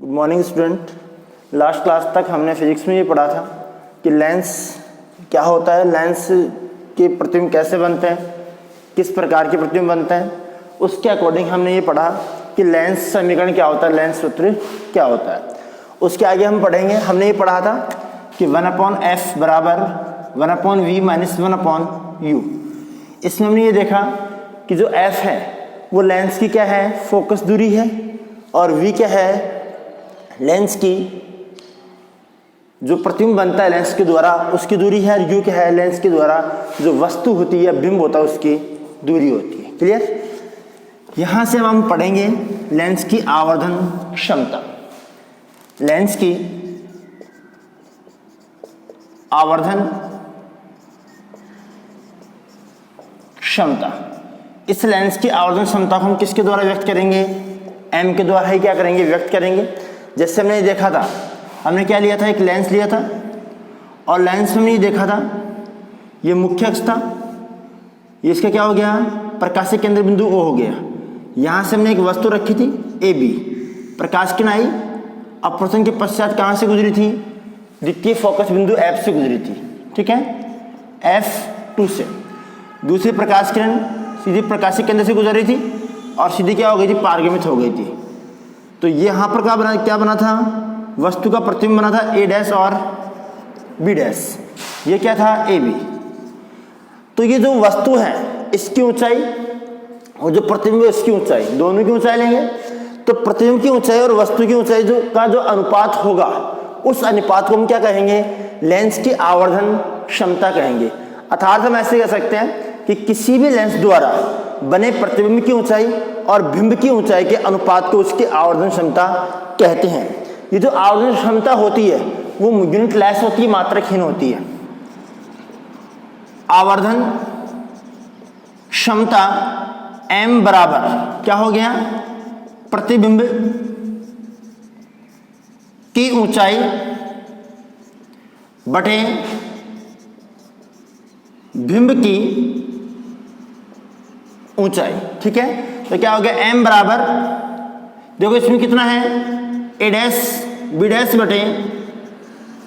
Good morning student. Last class तक हमने physics में ये पढ़ा था कि लेंस क्या होता है, लेंस के प्रतिबिंब कैसे बनते हैं, किस प्रकार के प्रतिबिंब बनते हैं। उसके अकॉर्डिंग हमने ये पढ़ा कि लेंस समीकरण क्या होता है, लेंस सूत्र क्या होता है। उसके आगे हम पढ़ेंगे, हमने ये पढ़ा था कि 1/f बराबर 1/v माइनस 1/u। इसमें हमने ये देखा कि जो f है वो लेंस की क्या है, फोकस दूरी है, और v क्या है, लेंस की जो प्रतिबिंब बनता है लेंस के द्वारा उसकी दूरी है, और u क्या है, लेंस के द्वारा जो वस्तु होती है, बिंब होता है, उसकी दूरी होती है। क्लियर। यहां से हम पढ़ेंगे लेंस की आवर्धन क्षमता। लेंस की आवर्धन क्षमता, इस लेंस की आवर्धन क्षमता को हम किसके द्वारा व्यक्त करेंगे, m के द्वारा ही क्या करेंगे, व्यक्त करेंगे। जैसे हमने देखा था, हमने क्या लिया था, एक लेंस लिया था, और लेंस में हमने ये देखा था ये मुख्य अक्ष था, ये इसका क्या हो गया, प्रकाशिक केंद्र बिंदु O हो गया। यहाँ से हमने एक वस्तु रखी थी AB, प्रकाश किरण आई, अपवर्तन के पश्चात कहाँ से गुजरी थी, द्वितीय फोकस बिंदु F से गुजरी थी। ठीक है, F2 से। दूसरी प्रकाश किरण सीधी प्रकाशिक केंद्र से गुजर रही थी और सीधी क्या हो गई थी, पारगमित हो गई थी। तो ये यहाँ पर क्या बना था, वस्तु का प्रतिबिंब बना था A' और B'। ये क्या था, AB। तो ये जो वस्तु है इसकी ऊंचाई और जो प्रतिबिंब है इसकी ऊंचाई, दोनों की ऊंचाई लेंगे तो प्रतिबिंब की ऊंचाई और वस्तु की ऊंचाई जो अनुपात होगा, उस अनुपात को हम क्या कहेंगे, लेंस की आवर्धन क्षमता कहेंगे। अर्थात हम ऐसे कह सकते हैं कि किसी भी लेंस द्वारा बने प्रतिबिंब की ऊंचाई और बिंब की ऊंचाई के अनुपात को उसकी आवर्धन क्षमता कहते हैं। ये जो आवर्धन क्षमता होती है वो यूनिट लेस होती है, मात्रकहीन होती है। आवर्धन क्षमता m बराबर क्या हो गया, प्रतिबिंब की ऊंचाई बटे बिंब की ऊंचाई। ठीक है, तो क्या हो गया, m बराबर, देखो इसमें कितना है, A' B' बटे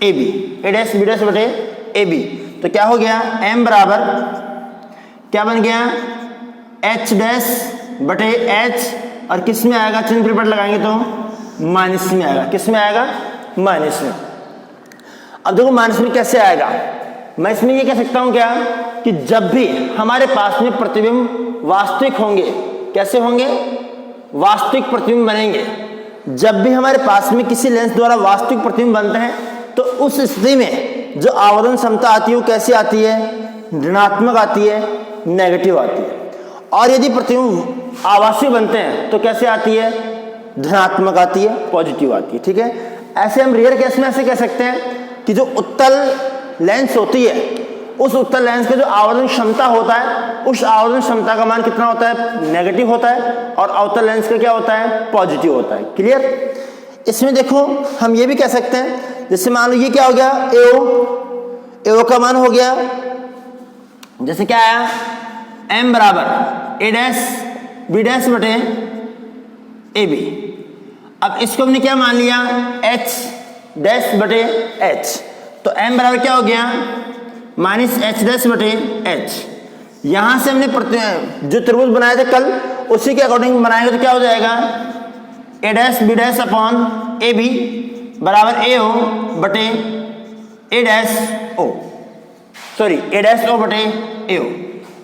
AB, A' B' बटे AB। तो क्या हो गया, m बराबर क्या बन गया, H' बटे H, और किस में आएगा, चिन्ह परिपट लगाएंगे तो माइनस में आएगा। किस में आएगा, माइनस में। अब देखो माइनस में कैसे आएगा, मैं इसमें ये कह सकता हूं क्या कि जब भी हमारे पास में प्रतिबिंब वास्तविक होंगे, कैसे होंगे, वास्तविक प्रतिबिंब बनेंगे। जब भी हमारे पास में किसी लेंस द्वारा वास्तविक प्रतिबिंब बनते हैं तो उस स्थिति में जो आवर्धन क्षमता आती है वो कैसी आती है, ऋणात्मक आती है, नेगेटिव आती है। और यदि प्रतिबिंब आभासी बनते हैं तो कैसे आती है, धनात्मक आती है, पॉजिटिव आती है। ठीक है, ऐसे हम रियर केस में ऐसे कह सकते हैं कि जो उत्तल लेंस होती है, उस उत्तल लेंस का जो आवर्धन क्षमता होता है, उस आवर्धन क्षमता का मान कितना होता है, नेगेटिव होता है, और अवतल लेंस का क्या होता है, पॉजिटिव होता है। क्लियर। इसमें देखो हम ये भी कह सकते हैं, जैसे मान लो ये क्या हो गया, AO का मान हो गया, जैसे क्या आया, m बराबर A' B' बटे AB। अब इसको हमने क्या मान लिया, H' बटे H। तो m बराबर क्या हो गया, माइनस H' बटे H। यहां से हमने जो त्रिभुज बनाए थे कल, उसी के अकॉर्डिंग बनाएंगे तो क्या हो जाएगा, A' B' अपॉन AB बराबर AO बटे A'O, सॉरी A'O बटे AO,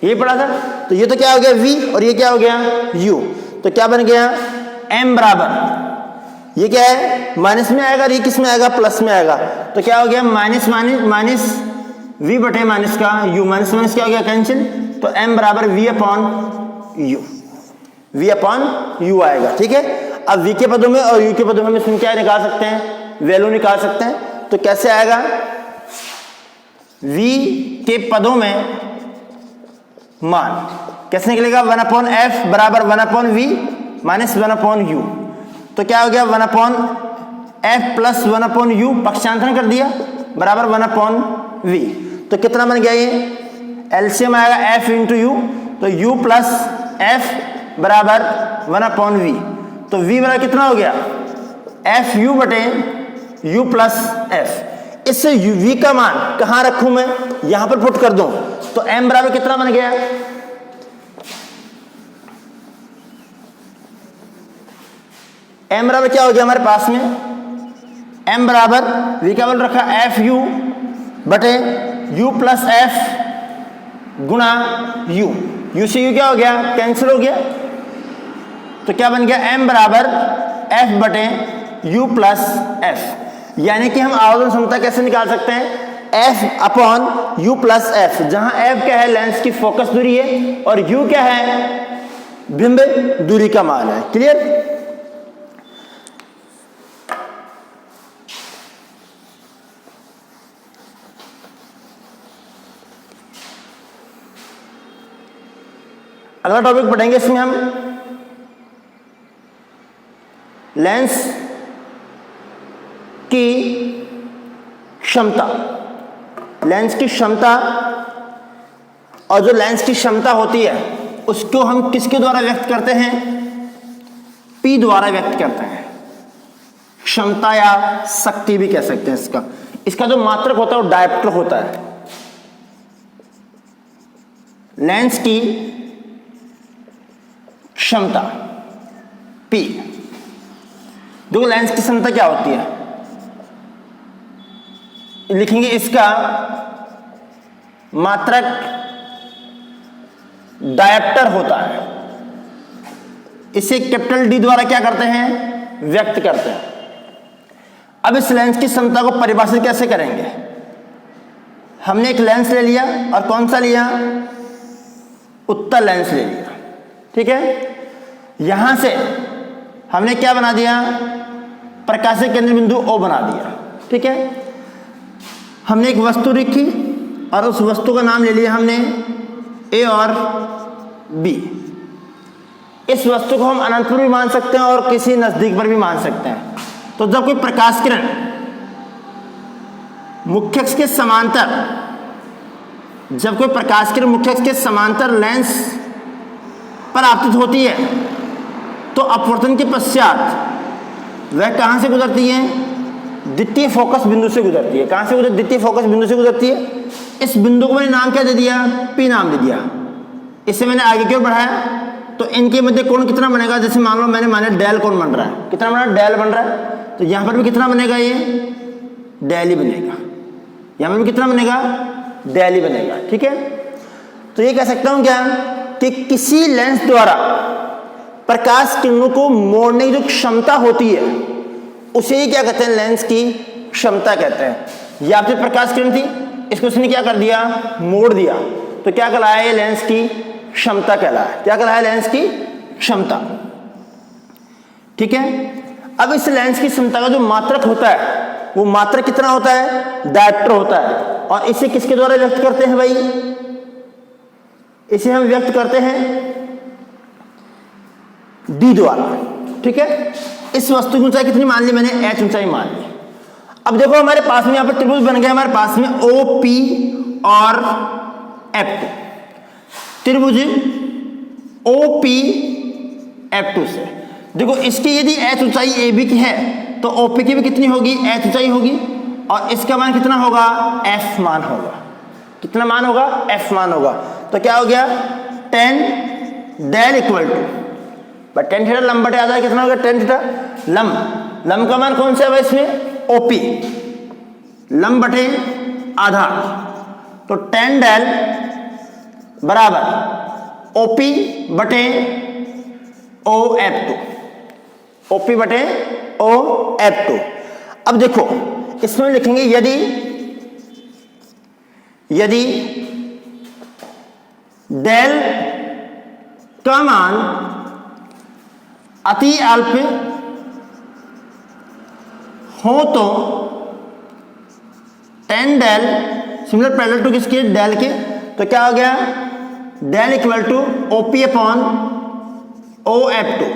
ये पढ़ा था। तो ये तो क्या हो गया V, और ये क्या हो गया U। तो क्या बन गया, m बराबर ये क्या है, माइनस में आएगा, और ये किस में आएगा, प्लस में आएगा। तो क्या हो गया, माइनस माइनस V बटे माइनस का U, माइनस माइनस क्या हो गया, कैंसिल। तो m बराबर V अपॉन U आएगा। ठीक है, अब V के पदों में और U के पदों में इसमें क्या निकाल सकते हैं, वैल्यू निकाल सकते हैं। तो कैसे आएगा, V के पदों में मान कैसे निकलेगा, 1/f बराबर 1/v माइनस 1/u। तो क्या हो गया, 1/f प्लस 1/u, पक्षांतरण कर दिया, बराबर 1/v। तो कितना बन गया, ये एलसीएम आएगा f इंटू यू, तो u प्लस f बराबर 1/v। तो v बराबर कितना हो गया, एफ यू बटे यू प्लस एफ। इससे वी का मान कहां रखूं मैं, यहां पर पुट कर दूं तो m बराबर कितना बन गया, m बराबर क्या हो गया हमारे पास में, m बराबर v का वैल्यू रखा एफ यू बटे u प्लस एफ गुणा u, u से u क्या हो गया, कैंसिल हो गया, तो क्या बन गया m बराबर f बटे u प्लस एफ। यानी कि हम आवर्धन क्षमता कैसे निकाल सकते हैं, f upon u plus F, जहां f क्या है लेंस की फोकस दूरी है और u क्या है बिंब दूरी का मान है। क्लियर। अगला टॉपिक पढ़ेंगे, इसमें हम लेंस की क्षमता, लेंस की क्षमता, और जो लेंस की क्षमता होती है उसको हम किसके द्वारा व्यक्त करते हैं, P द्वारा व्यक्त करते हैं। क्षमता या शक्ति भी कह सकते हैं इसका। इसका जो मात्रक होता है वो डायप्टर होता है। लेंस की क्षमता P, देखो लेंस की क्षमता क्या होती है, लिखेंगे इसका मात्रक डायप्टर होता है। इसे कैपिटल D द्वारा क्या करते हैं, व्यक्त करते हैं। अब इस लेंस की क्षमता को परिभाषित कैसे करेंगे, हमने एक लेंस ले लिया और कौन सा लिया, उत्तल लेंस ले लिया, ठीक है। यहां से हमने क्या बना दिया, प्रकाशीय केंद्र बिंदु O बना दिया, ठीक है। हमने एक वस्तु रखी और उस वस्तु का नाम ले लिया हमने A और B। इस वस्तु को हम अनंत पर भी मान सकते हैं और किसी नजदीक पर भी मान सकते हैं। तो जब कोई प्रकाश किरण मुख्य अक्ष के समांतर, जब कोई प्रकाश किरण मुख्य अक्ष के समांतर लेंस पर आपतित होती है तो अपवर्तन के पश्चात वह कहां से गुजरती है, द्वितीय फोकस बिंदु से गुजरती है। कहां से गुजरती, द्वितीय फोकस बिंदु से गुजरती है। इस बिंदु को मैंने नाम क्या दे दिया, P नाम दे दिया। इससे मैंने आगे की ओर बढ़ाया तो इनके मध्य कोण कितना बनेगा, जैसे मान लो मैंने माने डेल कोण बन रहा है, कितना बना, डेल बन रहा है, तो यहां पर भी कितना बनेगा, ये डेल ही बनेगा। यहां पर भी कितना बनेगा, डेल ही बनेगा, ठीक है। तो ये कह सकता हूं क्या कि किसी लेंस द्वारा प्रकाश किरणों को मोड़ने की जो क्षमता होती है उसे ही क्या कहते हैं, लेंस की क्षमता कहते हैं। या फिर प्रकाश किरण थी, इसको उसने क्या कर दिया, मोड़ दिया, तो क्या कहलाया, ये लेंस की क्षमता कहलाया। क्या कहलाया, लेंस की क्षमता, ठीक है। अब इस लेंस की क्षमता का जो मात्रक होता है वो मात्रक कितना होता है, डायप्टर होता है। और इसे किसके द्वारा व्यक्त करते हैं भाई, इसे हम व्यक्त करते हैं D द्वारा, ठीक है। इस वस्तु की ऊंचाई कितनी मान ली मैंने, h ऊंचाई मान ली। अब देखो हमारे पास में यहां पर त्रिभुज बन गया हमारे पास में OP और F2, त्रिभुज OP F2 से। देखो इसकी यदि h ऊंचाई AB की है तो OP की भी कितनी होगी, h ऊंचाई होगी, और इसका मान कितना होगा, F मान होगा। कितना मान होगा, F मान होगा। तो क्या हो गया, tan डेल इक्वल टू, टेन थीटा लंब बटे आधा कितना होगा, टेन थीटा लंब, लंब का मान कौन सा है इसमें, OP, लंब बटे आधा, तो tan डेल बराबर OP बटे OF2, OP बटे OF2। अब देखो इसमें लिखेंगे यदि डेल का मान अति अल्प हो तो tan डेल सिमिलर पैरेलल टू किसके, डेल के, तो क्या हो गया, डेल equal to OP upon OF2।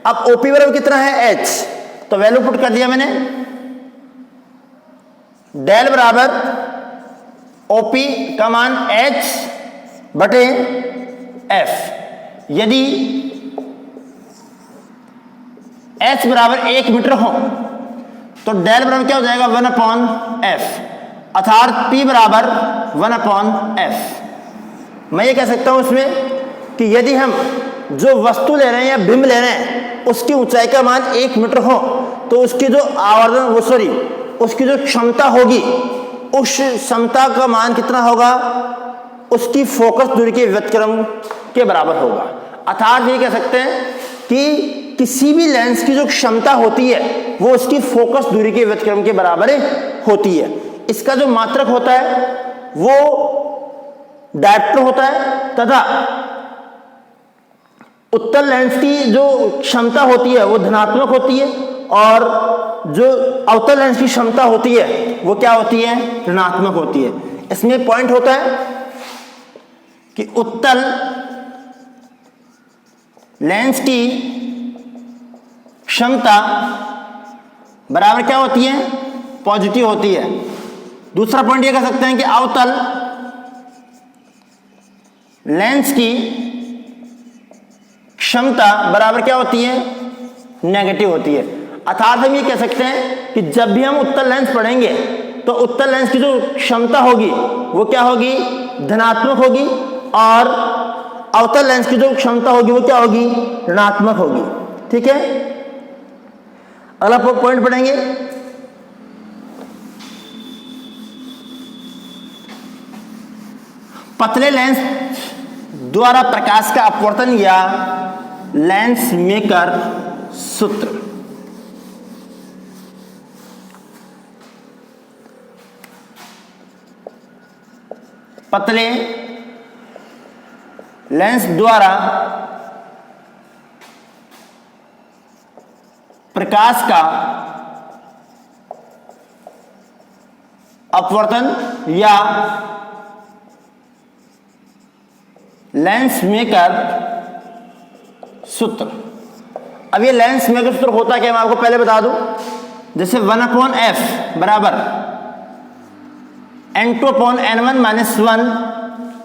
अब OP बराबर कितना है, h, तो वैल्यू पुट कर दिया मैंने, डेल बराबर OP का मान h बटे f। यदि h बराबर 1 मीटर हो तो डेल बराबर क्या हो जाएगा 1/f, अर्थात p बराबर 1/f। मैं ये कह सकता हूं इसमें कि यदि हम जो वस्तु ले रहे हैं या बिंब ले रहे हैं उसकी ऊंचाई का मान 1 मीटर हो तो उसकी जो उसकी जो क्षमता होगी उस क्षमता का मान कितना होगा, उसकी फोकस दूरी के व्युत्क्रम के बराबर होगा। अर्थात ये कह सकते हैं कि किसी भी लेंस की जो क्षमता होती है वो उसकी फोकस दूरी के व्युत्क्रम के बराबर होती है। इसका जो मात्रक होता है वो डायरेक्टर होता है तथा उत्तल लेंस की जो क्षमता होती है वो धनात्मक होती है और जो अवतल लेंस की क्षमता होती है वो क्या होती है, ऋणात्मक होती है। इसमें पॉइंट होता है कि उत्तल लेंस की क्षमता बराबर क्या होती है, पॉजिटिव होती है। दूसरा पॉइंट ये कह सकते हैं कि अवतल लेंस की क्षमता बराबर क्या होती है, नेगेटिव होती है। अर्थात हम ये कह सकते हैं कि जब भी हम उत्तल लेंस पढ़ेंगे तो उत्तल लेंस की जो क्षमता होगी वो क्या होगी, धनात्मक होगी और अवतल लेंस की जो क्षमता होगी वो क्या होगी, ऋणात्मक होगी। ठीक है, अगला पॉइंट पढ़ेंगे। पतले लेंस द्वारा प्रकाश का अपवर्तन या लेंस मेकर सूत्र। पतले लेंस द्वारा प्रकाश का अपवर्तन या लेंस मेकर सूत्र। अब ये लेंस मेकर सूत्र होता क्या, मैं आपको पहले बता दूं। जैसे 1/f बराबर n2/n1 - 1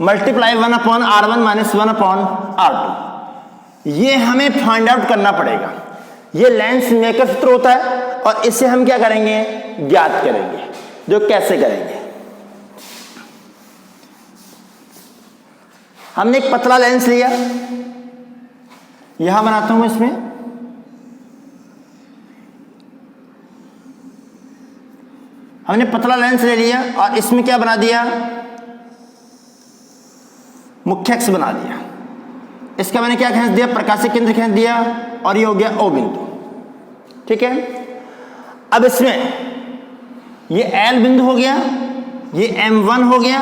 मल्टीप्लाई 1/r1 - 1/r2। ये हमें फाइंड आउट करना पड़ेगा। ये लेंस मेकर सूत्र होता है और इसे हम क्या करेंगे, ज्ञात करेंगे। जो कैसे करेंगे, हमने एक पतला लेंस लिया, यहां बनाता हूं इसमें, हमने पतला लेंस ले लिया और इसमें क्या बना दिया, मुख्य अक्ष बना दिया। इसका मैंने क्या खींच दिया, प्रकाशिक केंद्र खींच दिया और ये हो गया O बिंदु। ठीक है, अब इसमें ये L बिंदु हो गया, ये M1 हो गया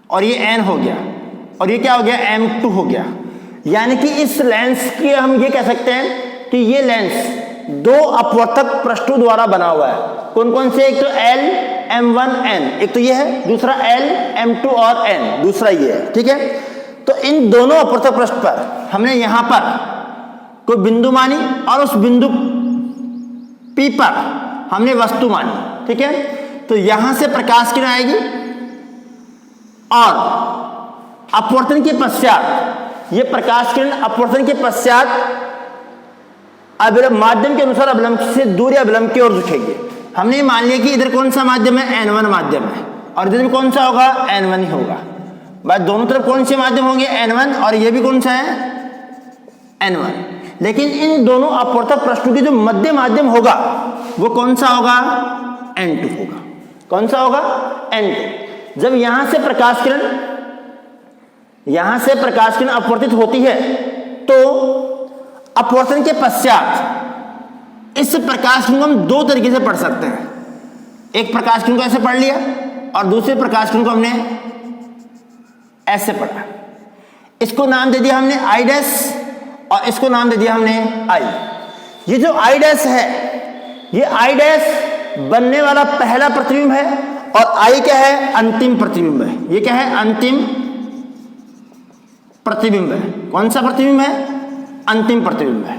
और ये N हो गया और ये क्या हो गया, M2 हो गया। यानी कि इस लेंस की हम ये कह सकते हैं कि ये लेंस दो अपवर्तक पृष्ठों द्वारा बना हुआ है। कौन कौन से, एक तो L M1 N, एक तो ये है, दूसरा L M2 और N, दूसरा ये है। ठीक है, तो इन दोनों अपवर्तक पृष्ठ पर हमने यहां पर कोई बिंदु मानी और उस बिंदु P पर हमने वस्तु मानी। ठीक है, तो यहां से प्रकाश किरण आएगी और अपवर्तन के पश्चात ये प्रकाश किरण अपवर्तन के पश्चात अविलंब माध्यम के अनुसार अविलंब से दूर या अविलंब की ओर झुकेगी। हमने मान लिया कि इधर कौन सा माध्यम है, N1 माध्यम है और इधर भी कौन सा होगा, N1 ही होगा। भाई दोनों तरफ कौन से माध्यम होंगे, N1, और ये भी कौन सा है, N1। लेकिन इन दोनों अपवर्तक पृष्ठों की जो मध्य माध्यम होगा वो कौन सा होगा, N2 होगा। कौन सा होगा, N2। जब यहां से प्रकाश किरण अपवर्तित होती है तो अपवर्तन के पश्चात इस प्रकाश किरण को हम दो तरीके से पढ़ सकते हैं। एक प्रकाश किरण को ऐसे पढ़ लिया और दूसरे प्रकाश किरण को हमने ऐसे पढ़ा। इसको नाम दे दिया हमने I डैश और इसको नाम दे दिया हमने I। ये जो I डैश है, ये I डैश बनने वाला पहला प्रतिबिंब है और I क्या है, अंतिम प्रतिबिंब है। ये क्या है, अंतिम प्रतिबिंब है। कौन सा प्रतिबिंब है, अंतिम प्रतिबिंब है।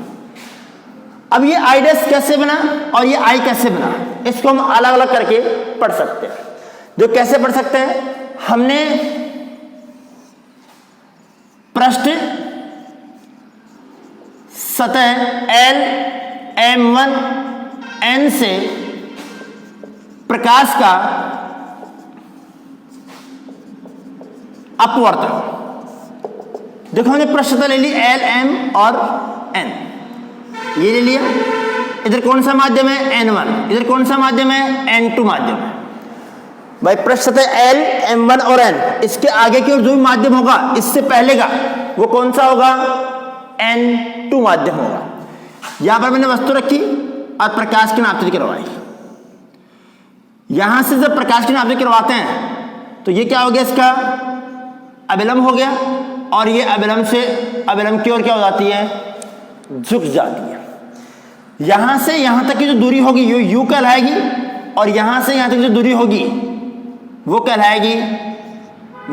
अब ये I डैश कैसे बना और ये I कैसे बना, इसको हम अलग अलग करके पढ़ सकते हैं। जो कैसे पढ़ सकते हैं, हमने पृष्ठ सतह L m1n से प्रकाश का अपवर्तन। देखो हमने प्रश्नता ले ली L, M और N, ये ले लिया। इधर कौन सा माध्यम है? N1। इधर कौन सा माध्यम है? N2 माध्यम है। भाई प्रश्न है L, M1 और N, इसके आगे की ओर जो भी माध्यम होगा इससे पहले का वो कौन सा होगा? N2 माध्यम होगा। यहां पर मैंने वस्तु रखी और प्रकाश की नापतोल करवाई। यहां से जब प्रकाश की नापतोल करवाते हैं तो ये क्या हो गया? इसका अभिलंब हो गया और ये अभिलंब से अभिलंब की ओर क्या हो जाती है? झुक जाती है। यहां से यहां तक की जो दूरी होगी ये U कहलाएगी और यहां से यहां तक जो दूरी होगी वो कहलाएगी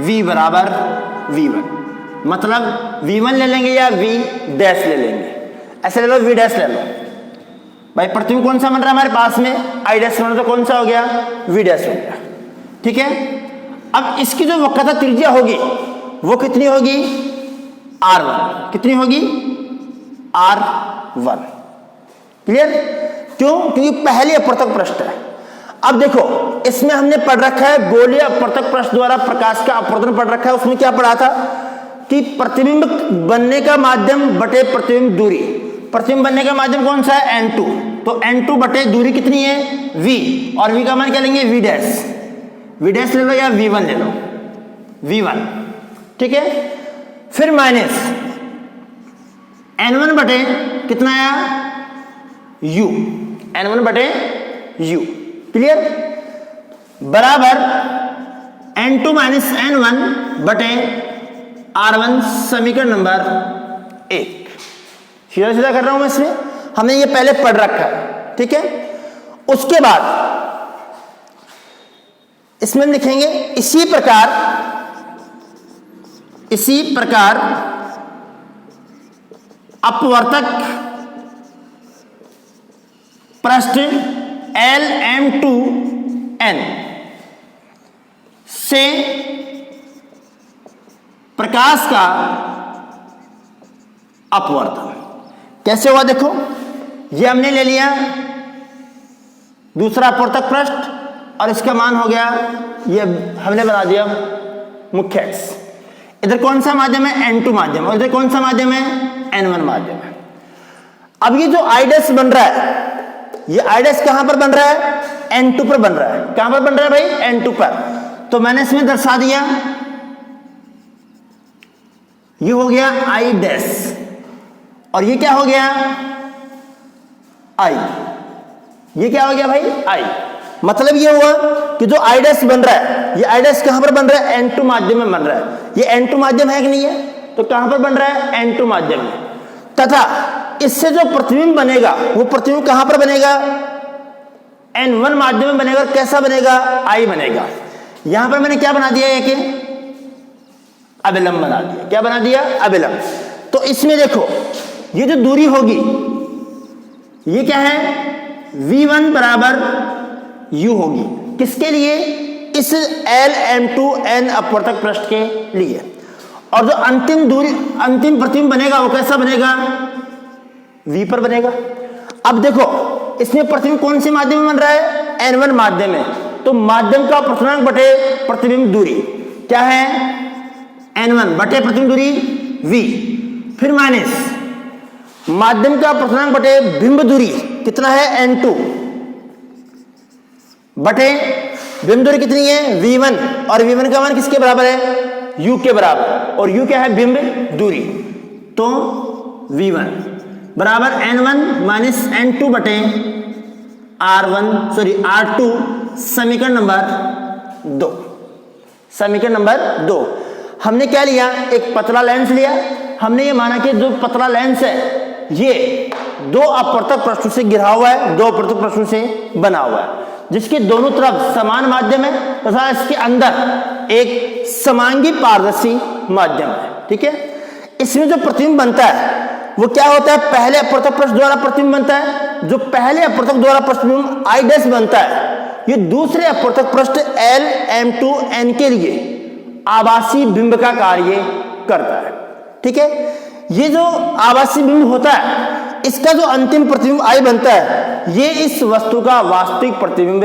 V बराबर V1। मतलब V1 ले लेंगे या V डैश ले लेंगे, ऐसे ले लो, V डैश ले लो। भाई प्रतिबिंब कौन सा बन रहा है हमारे पास में? I डैश बन रहा, तो कौन सा हो गया? V डैश हो गया। ठीक है, अब इसकी जो वक्रता त्रिज्या होगी वो कितनी होगी? R1। कितनी होगी? R1। क्लियर? क्यों? क्योंकि पहली अपवर्तक पृष्ठ है। अब देखो इसमें हमने पढ़ रखा है गोलीय अपवर्तक पृष्ठ द्वारा प्रकाश का अपवर्तन पढ़ रखा है। उसमें क्या पढ़ा था कि प्रतिबिंब बनने का माध्यम बटे प्रतिबिंब दूरी। प्रतिबिंब बनने का माध्यम कौन सा है? N2। तो N2 बटे दूरी कितनी है? V, और V का मान क्या लेंगे? V dash. V डैश ले लो या V1 ले लो, V1। ठीक है, फिर माइनस N1 बटे कितना आया? U। N1 बटे U। क्लियर? बराबर N2 माइनस N1 बटे R1, समीकरण नंबर 1। सीधा सीधा कर रहा हूं मैं इसमें, हमने ये पहले पढ़ रखा है। ठीक है, उसके बाद इसमें हम लिखेंगे इसी प्रकार अपवर्तक पृष्ठ LM2N से प्रकाश का अपवर्तन कैसे हुआ? देखो ये हमने ले लिया दूसरा अपवर्तक पृष्ठ और इसका मान हो गया, ये हमने बना दिया मुख्य एक्स। इधर कौन सा माध्यम है? N2 माध्यम, और इधर कौन सा माध्यम है? N1 माध्यम है। अब ये जो I डैश बन रहा है, ये I डैश कहां पर बन रहा है? N2 पर बन रहा है। कहां पर बन रहा है भाई? N2 पर। तो मैंने इसमें दर्शा दिया, ये हो गया I डैश और ये क्या हो गया? I। ये क्या हो गया भाई? I। मतलब ये हुआ कि जो I डैश बन रहा है, ये I डैश कहां पर बन रहा है? N2 माध्यम में बन रहा है। ये N2 माध्यम है कि नहीं है? तो कहां पर बन रहा है? N2 माध्यम में। तथा इससे जो प्रतिबिंब बनेगा वो प्रतिबिंब कहां पर बनेगा? N1 माध्यम में बनेगा। कैसा बनेगा? I बनेगा। यहां पर मैंने क्या बना दिया? एक अभिलंब बना दिया। क्या बना दिया? अभिलंब। तो इसमें देखो ये जो दूरी होगी ये क्या है? V1 बराबर U होगी। किसके लिए? इस LM2N अपवर्तक पृष्ठ के लिए। और जो अंतिम प्रतिबिंब बनेगा वो कैसा बनेगा? V पर बनेगा। अब देखो इसमें प्रतिबिंब कौन से माध्यम में बन रहा है? N1 माध्यम में। तो माध्यम का प्रसरणांक बटे प्रतिबिंब दूरी क्या है? N1 बटे प्रतिबिंब दूरी V। फिर माइनस माध्यम का प्रसरणांक बटे बिंब दूरी कितना है? N2 बटे बिंब दूरी कितनी है? V1। और V1 का मान किसके बराबर है? U के बराबर। और U क्या है? बिंब दूरी। तो V1 बराबर N1 माइनस N2 बटे R2, समीकरण नंबर 2। समीकरण नंबर 2 हमने क्या लिया? एक पतला लेंस लिया। हमने ये माना कि जो पतला लेंस है ये दो अपवर्तक पृष्ठों से घिरा हुआ है, दो अपवर्तक पृष्ठों से बना हुआ है, जिसके दोनों तरफ समान माध्यम है तथा इसके अंदर एक समांगी पारदर्शी माध्यम है। ठीक है, इसमें जो प्रतिबिंब बनता है वो क्या होता है? पहले अपवर्तक पृष्ठ द्वारा प्रतिबिंब बनता है। जो पहले अपवर्तक द्वारा प्रतिबिंब I डैश बनता है ये दूसरे अपवर्तक पृष्ठ LM2N के लिए आभासी बिंब का कार्य करता है। ठीक है, ये जो आभासी बिंब होता है इसका जो अंतिम प्रतिबिंब आई बनता है ये इस वस्तु का वास्तविक प्रतिबिंब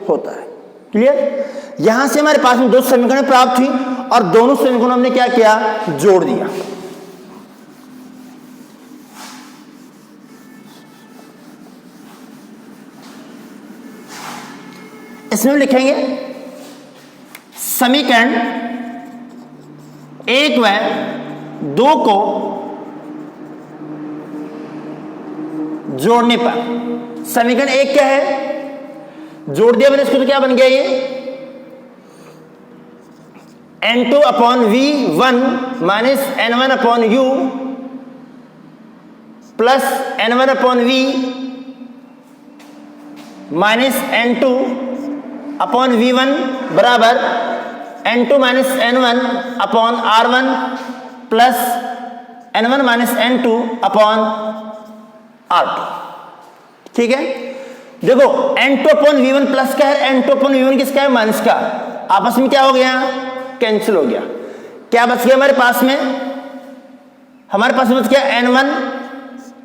होता है। क्लियर? यहां से हमारे पास में दो समीकरण प्राप्त हुई और दोनों समीकरणों हमने क्या किया, जोड़ दिया। इसमें लिखेंगे समीकरण 1 व 2 को जोड़ने पर, समीकरण 1 क्या है, जोड़ दिया मैंने इसको तो क्या बन गया ये N2 upon V1 minus N1 upon U plus N1 upon V minus N2 upon V1 बराबर N2 minus N1 upon R1 plus N1 minus N2 upon R2। ठीक है, देखो N2 अपॉन V1 प्लस का है, N2 अपॉन V1 किसका है, minus का। आपस में क्या हो गया, कैंसिल हो गया। क्या बच गया हमारे पास में, हमारे पास बच गया N1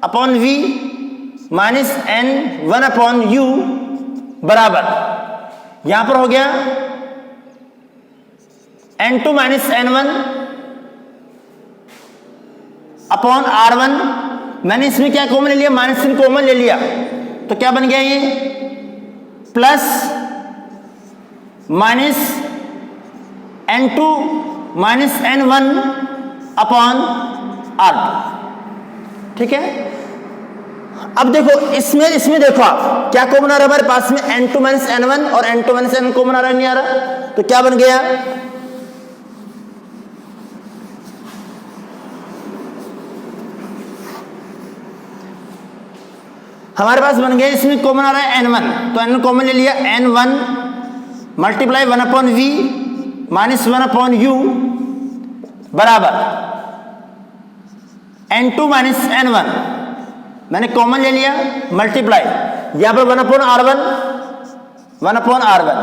upon V minus N1 upon U बराबर, यहां पर हो गया N2 minus N1 upon R1। मैंने इसमें क्या कॉमन ले लिया, माइनस इन कॉमन ले लिया, तो क्या बन गया ये plus minus N2 minus N1 upon R2। ठीक है, अब देखो इसमें देखो आप क्या कॉमन आ रहा है हमारे पास में, N2 माइनस N1 और N2 माइनस N कॉमन आ रहा है, नहीं आ रहा, तो क्या बन गया हमारे पास बन गया, इसमें कॉमन आ रहा है N1, तो N1 कॉमन ले लिया, N1 multiply 1 upon V minus 1 upon U बराबर N2 माइनस N1 मैंने कॉमन ले लिया, मल्टीप्लाई यहां पर 1 अपॉन R1।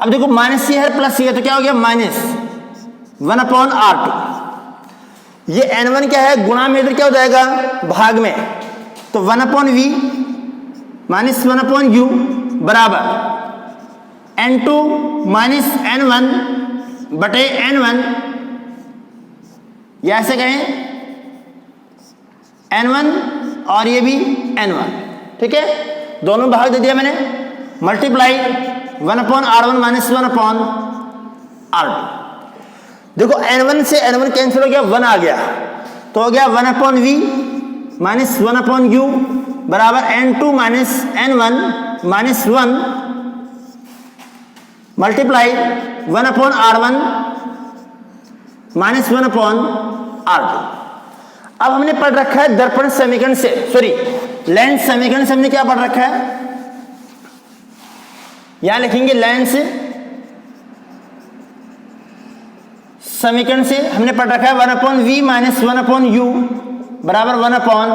अब देखो माइनस ये है प्लस ये है, तो क्या हो गया माइनस 1 अपॉन R2। ये N1 क्या है, गुणा में इधर क्या हो जाएगा, भाग में, तो 1 upon V minus 1 upon U बराबर N2 माइनस N1 बटे N1, या ऐसे कहें N1 और ये भी N1। ठीक है, दोनों भाग दे दिया मैंने, multiply 1 upon R1 minus 1 upon R2। देखो N1 से N1 कैंसिल हो गया, 1 आ गया, तो हो गया 1 upon V minus 1 upon U बराबर N2 minus N1 minus 1 multiply 1 upon R1 minus 1 upon R2। अब हमने पढ़ रखा है दर्पण समीकरण से, सॉरी लेंस समीकरण से हमने क्या पढ़ रखा है, यहां लिखेंगे लेंस समीकरण से हमने पढ़ रखा है 1 upon V minus 1 upon U बराबर 1 अपॉन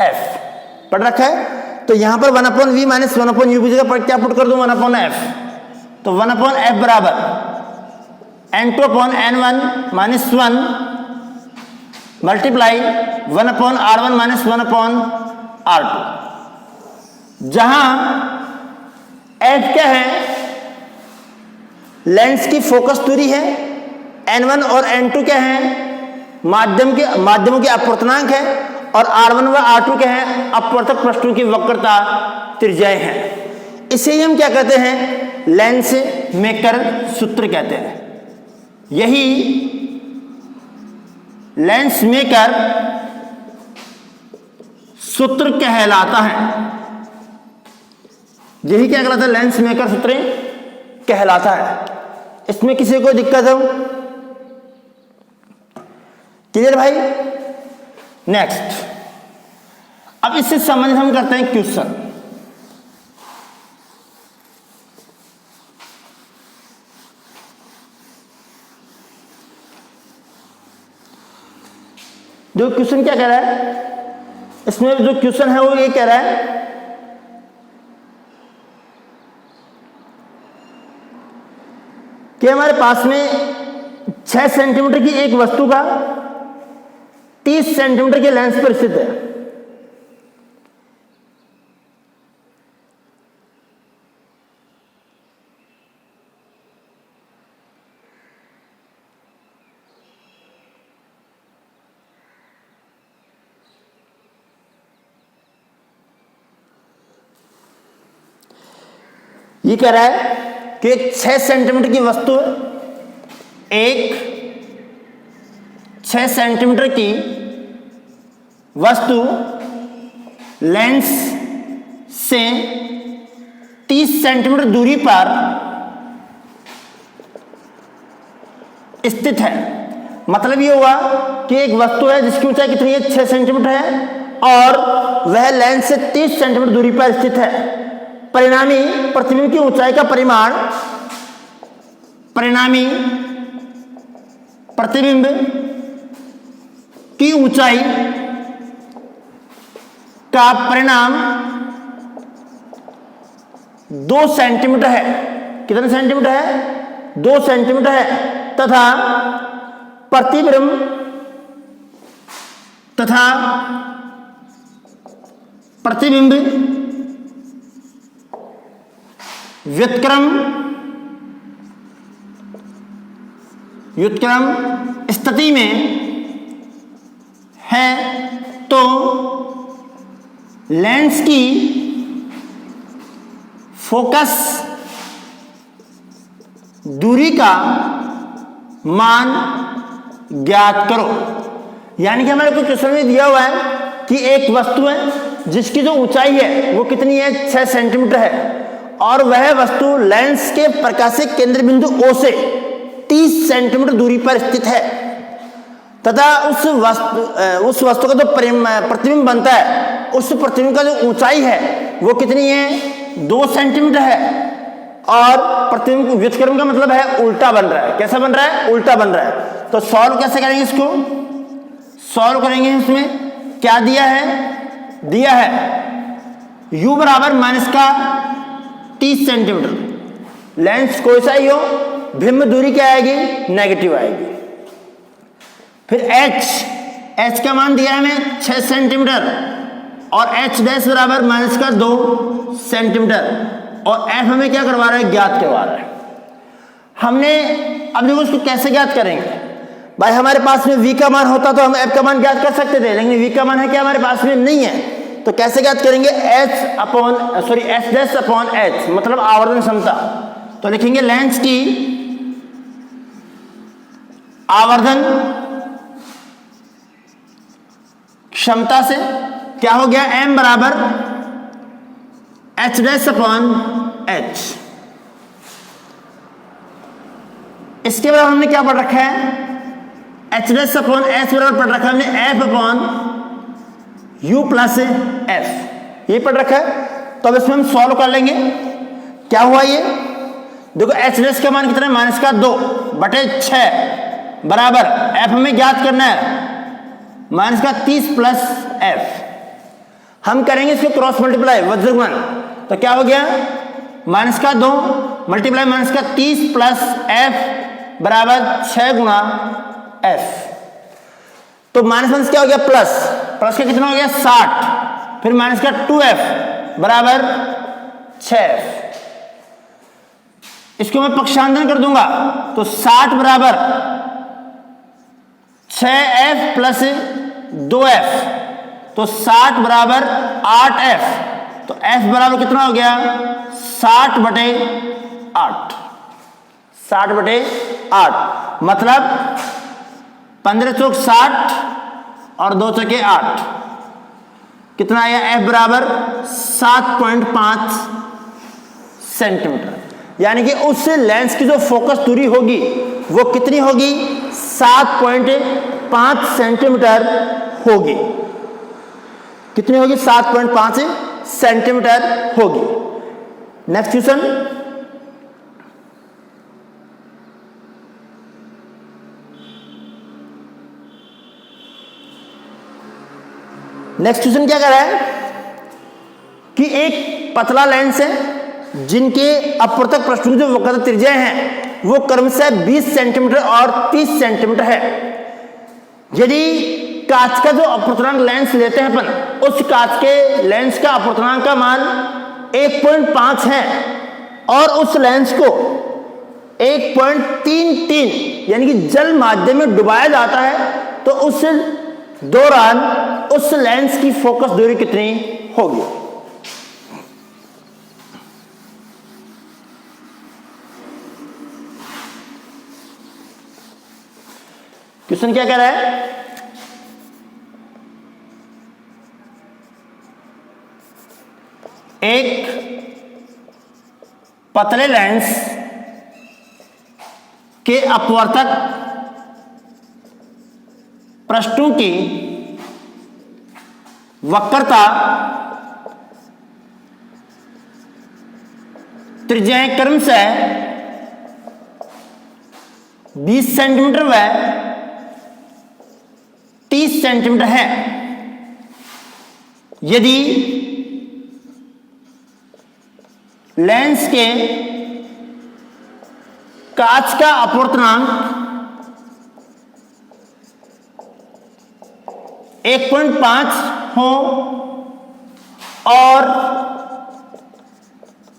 F पढ़ रखा है। तो यहां पर 1 upon V minus 1 upon U की जगह पर क्या पुट कर दूं, 1 अपॉन F, तो 1 अपॉन F बराबर N2 upon N1 minus 1 multiply 1 upon R1 minus 1 upon R2, जहां F क्या है, लेंस की फोकस दूरी है, N1 और N2 क्या है, माध्यमों के अपवर्तनांक है, और R1 व R2 क्या है, अपवर्तक पृष्ठों की वक्रता त्रिज्याएं हैं। इसे ही हम क्या कहते हैं, लेंस मेकर सूत्र कहते हैं। यही लेंस मेकर सूत्र कहलाता है, यही क्या कहलाता है, लेंस मेकर सूत्र कहलाता है। इसमें किसी को दिक्कत हो, क्लियर भाई। नेक्स्ट, अब इससे संबंधित हम करते हैं क्वेश्चन। जो क्वेश्चन क्या कह रहा है, इसमें जो क्वेश्चन है वो ये कह रहा है कि हमारे पास में 6 सेंटीमीटर की एक वस्तु का 30 सेंटीमीटर के लेंस पर स्थित है। ये कह रहा है कि एक 6 सेंटीमीटर की वस्तु, एक 6 सेंटीमीटर की वस्तु लेंस से 30 सेंटीमीटर दूरी पर स्थित है। मतलब ये हुआ कि एक वस्तु है जिसकी ऊंचाई कितनी है, 6 सेंटीमीटर है, और वह लेंस से 30 सेंटीमीटर दूरी पर स्थित है। परिणामी प्रतिबिंब की ऊंचाई का परिमाण, परिणामी प्रतिबिंब की ऊंचाई का परिणाम 2 सेंटीमीटर है। कितने सेंटीमीटर है, 2 सेंटीमीटर है। तथा प्रतिबिंब व्युत्क्रम स्थिति में है तो लेंस की फोकस दूरी का मान ज्ञात करो। यानी कि हमारे कुछ क्वेश्चन में दिया हुआ है कि एक वस्तु है जिसकी जो ऊंचाई है वो कितनी है, 6 सेंटीमीटर है, और वह वस्तु लेंस के प्रकाशिक केंद्र बिंदु O से 30 सेंटीमीटर दूरी पर स्थित है तथा उस वस्तु का जो प्रतिबिंब बनता है, उस प्रतिबिंब का जो ऊंचाई है वो कितनी है, 2 सेंटीमीटर है, और प्रतिबिंब व्युत्क्रम का मतलब है उल्टा बन रहा है। कैसा बन रहा है, उल्टा बन रहा है। तो सॉल्व कैसे करेंगे, इसको सॉल्व करेंगे। इसमें क्या दिया है, दिया है u बराबर माइनस का 30 सेंटीमीटर। लेंस कोई सा ही हो, बिंब दूरी क्या आएगी, नेगेटिव आएगी। फिर h का मान दिया है हमें 6 सेंटीमीटर, और h डैश बराबर माइनस का 2 सेंटीमीटर, और f हमें क्या करवा रहा है, ज्ञात करवा रहा है। हमने अब देखो इसको कैसे ज्ञात करेंगे भाई, हमारे पास में v का मान होता तो हम f का मान ज्ञात कर सकते थे, लेकिन v का मान है क्या हमारे पास में नहीं है। तो कैसे ज्ञात करेंगे, h डैश अपॉन h, मतलब आवर्धन क्षमता। तो लिखेंगे लेंस की आवर्धन क्षमता से क्या हो गया, m बराबर h डैश अपॉन h। इसके बाद हमने क्या पढ़ रखा है, h डैश अपॉन h बराबर पढ़ रखा है हमने f upon u plus f, ये पढ़ रखा है। तो अब इसमें हम सॉल्व कर लेंगे। क्या हुआ ये, देखो h डैश का मान कितना है, माइनस का 2 बटे 6 बराबर f हमें ज्ञात करना है माइनस का 30 प्लस f। हम करेंगे इसको क्रॉस मल्टीप्लाई, वज्रगुणन। तो क्या हो गया, माइनस का 2 मल्टीप्लाई माइनस का 30 प्लस f बराबर 6 गुणा f। तो माइनस माइनस क्या हो गया, प्लस, प्लस का कितना हो गया 60, फिर माइनस का 2f बराबर 6f। इसको मैं पक्षांतरण कर दूंगा तो 60 बराबर 6f प्लस 2f, तो 60 बराबर 8f। तो f बराबर कितना हो गया, 60 बटे 8, 60 बटे 8, मतलब 15 चौक 60 और 2 चौके 8, कितना आया, f बराबर 7.5 सेंटीमीटर। यानी कि उस लेंस की जो फोकस दूरी होगी वो कितनी होगी, 7.5 सेंटीमीटर होगी। कितनी होगी, 7.5 सेंटीमीटर होगी। नेक्स्ट क्वेश्चन, नेक्स्ट क्वेश्चन क्या कर रहा है कि एक पतला लेंस है जिनके अपवर्तक पृष्ठभूमि जो वक्रता त्रिज्याएं हैं वो क्रमशः 20 सेंटीमीटर और 30 सेंटीमीटर है। यदि कांच का जो अपवर्तनांक लेंस लेते हैं अपन, उस कांच के लेंस का अपवर्तनांक का मान 1.5 है और उस लेंस को 1.33 यानी कि जल माध्यम में डुबाया जाता है, तो उस दौरान उस लेंस की फोकस दूरी कितनी होगी। क्वेश्चन क्या कह रहा है, एक पतले लेंस के अपवर्तक पृष्ठों की वक्रता त्रिज्याएं क्रमशः 20 सेंटीमीटर व 30 सेंटीमीटर है। यदि लेंस के कांच का अपवर्तनांक 1.5 हो और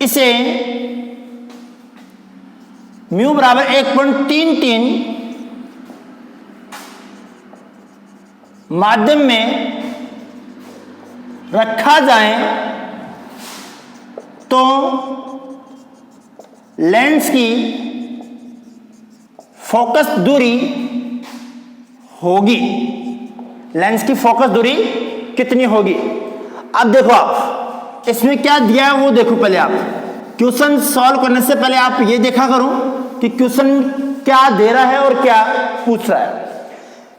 इसे म्यू बराबर 1.33 माध्यम में रखा जाए तो लेंस की फोकस दूरी होगी, लेंस की फोकस दूरी कितनी होगी। अब देखो आप इसमें क्या दिया है वो देखो, पहले आप क्वेश्चन सॉल्व करने से पहले आप ये देखा करो कि क्वेश्चन क्या दे रहा है और क्या पूछ रहा है।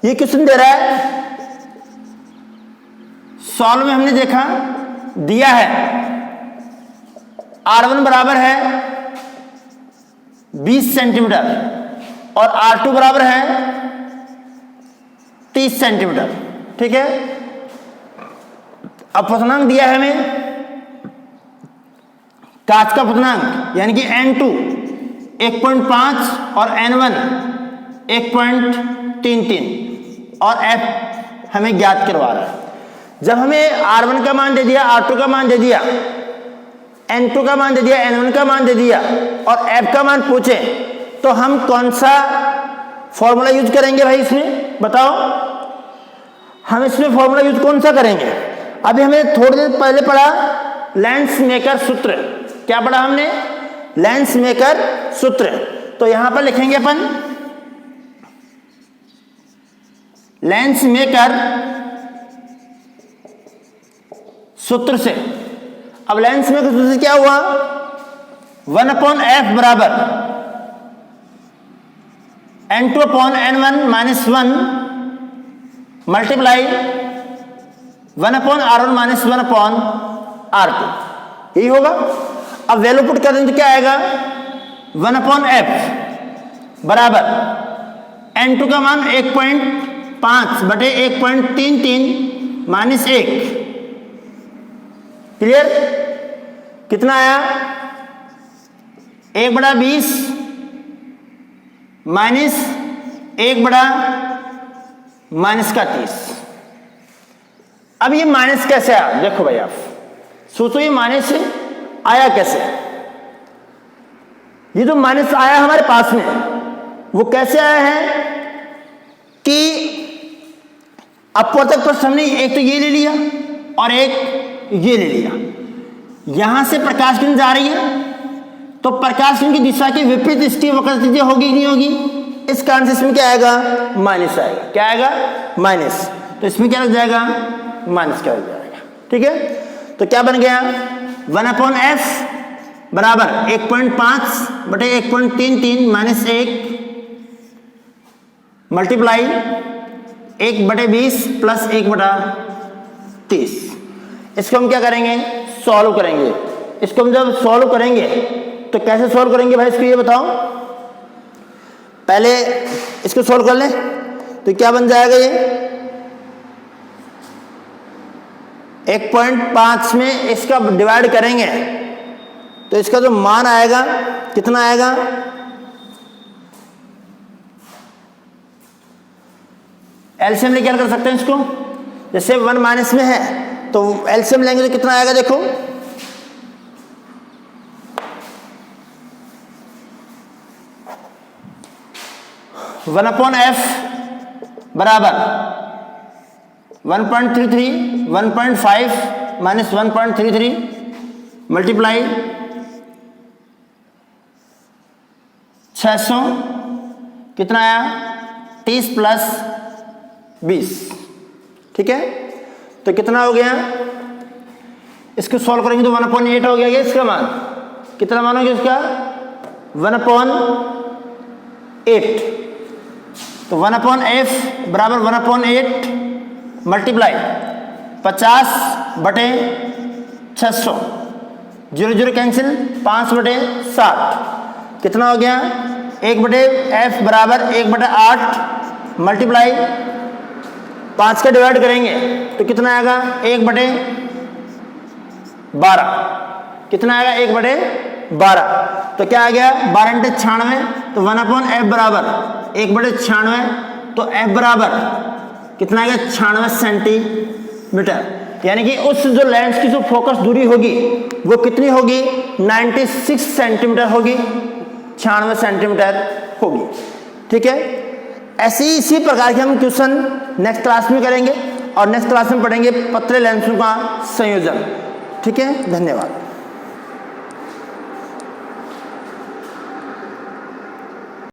ये क्वेश्चन दे रहा है, सॉल्व में हमने देखा दिया है R1 बराबर है 20 सेंटीमीटर और R2 बराबर है 30 सेंटीमीटर, ठीक है। अपवर्तनांक दिया है हमें कांच का अपवर्तनांक यानी कि N2 1.5 और N1 1.33 और F हमें ज्ञात करवा रहा है। जब हमें R1 का मान दे दिया, R2 का मान दे दिया, N2 का मान दे दिया, N1 का मान दे दिया और F का मान पूछे तो हम कौन सा फॉर्मूला यूज करेंगे भाई इसमें बताओ। हम इसमें फॉर्मूला यूज कौन सा करेंगे। अभी हमें थोड़ी देर पहले पढ़ा लेंस मेकर सूत्र, क्या पढ़ा हमने, लेंस मेकर सूत्र। तो यहां पर लिखेंगे अपन लेंस मेकर सूत्र से। अब लेंस मेकर सूत्र से क्या हुआ, 1/f बराबर N2/N1 - 1 मल्टीप्लाई 1/R1 - 1/R2, यही होगा। अब वैल्यू पुट कर दें तो क्या आएगा, 1/f बराबर N2 का मान 1.5 बटे 1.33 - 1, क्लियर। कितना आया, 1/20 माइनस 1/-30। अब ये माइनस कैसे आया, देखो भाई आप सोचो ये माइनस आया कैसे। ये जो माइनस आया हमारे पास में वो कैसे आया है कि अपवर्तक पृष्ठ हमने एक तो ये ले लिया और एक ये ले लिया, यहां से प्रकाश किरण जा रही है तो प्रकाश किरण की दिशा के विपरीत इसकी वक्रता त्रिज्या होगी कि नहीं होगी, इस कारण से इसमें क्या आएगा, माइनस आएगा। क्या आएगा, माइनस। तो इसमें क्या लग जाएगा, माइनस क्या लग जाएगा, ठीक है। तो क्या बन गया, 1/f बराबर 1.5 बटे 1.33 - 1 मल्टीप्लाई 1/20 प्लस 1/30। इसको हम क्या करेंगे, सॉल्व करेंगे। इसको हम जब सॉल्व करेंगे तो कैसे सॉल्व करेंगे भाई, इसको ये बताओ। पहले इसको सॉल्व कर लें तो क्या बन जाएगा, ये 1.5 में इसका डिवाइड करेंगे तो इसका जो मान आएगा कितना आएगा, एलसीएम लेके क्या कर सकते हैं इसको, जैसे 1 माइनस में है तो एलसीएम लेंगे तो कितना आएगा, देखो 1/f बराबर 1.33 1.5 माइनस 1.33 मल्टीप्लाई 600 कितना आया 30 प्लस 20, ठीक है। तो कितना हो गया, इसको सॉल्व करेंगे तो 1/8 हो गया। इसका मान कितना मान होगा इसका, 1/8। तो 1/f बराबर 1/8 मल्टीप्लाई 50/600, 0 0 कैंसिल, 5/7 कितना हो गया, 1/f बराबर 1/8 मल्टीप्लाई 5 का डिवाइड करेंगे तो कितना आएगा, 1/12 कितना आएगा, 1/12। तो क्या आ गया, 12 × 96, तो 1/f बराबर 1/96, तो f बराबर कितना आ गया, 96 सेंटीमीटर। यानी कि उस जो लेंस की जो फोकस दूरी होगी वो कितनी होगी, 96 सेंटीमीटर होगी, 96 सेंटीमीटर होगी, ठीक है। इसी प्रकार के हम क्वेश्चन नेक्स्ट क्लास में करेंगे और नेक्स्ट क्लास में पढ़ेंगे पतले लेंसों का संयोजन, ठीक है। धन्यवाद।